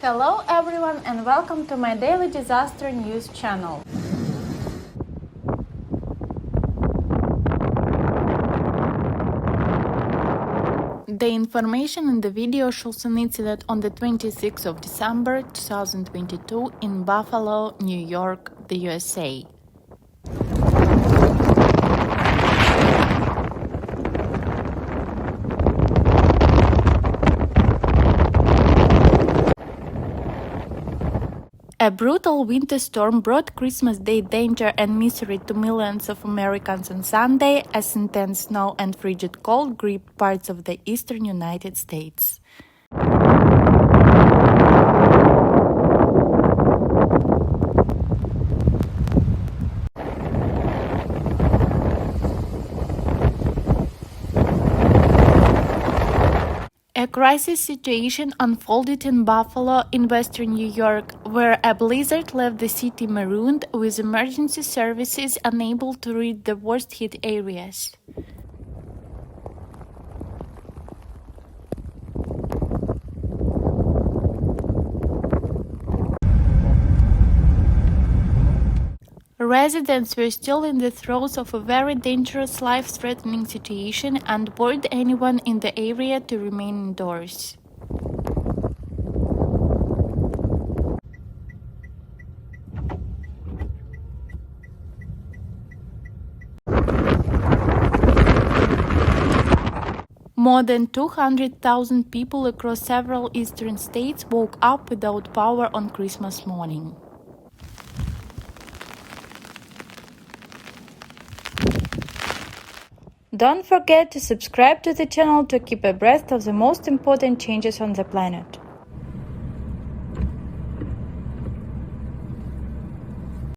Hello everyone and welcome to my daily disaster news channel. The information in the video shows an incident on the 26th of December 2022 in Buffalo, New York, the USA. A brutal winter storm brought Christmas Day danger and misery to millions of Americans on Sunday as intense snow and frigid cold gripped parts of the eastern United States. A crisis situation unfolded in Buffalo, in western New York, where a blizzard left the city marooned, with emergency services unable to reach the worst-hit areas. Residents were still in the throes of a very dangerous, life-threatening situation and warned anyone in the area to remain indoors. More than 200,000 people across several eastern states woke up without power on Christmas morning. Don't forget to subscribe to the channel to keep abreast of the most important changes on the planet.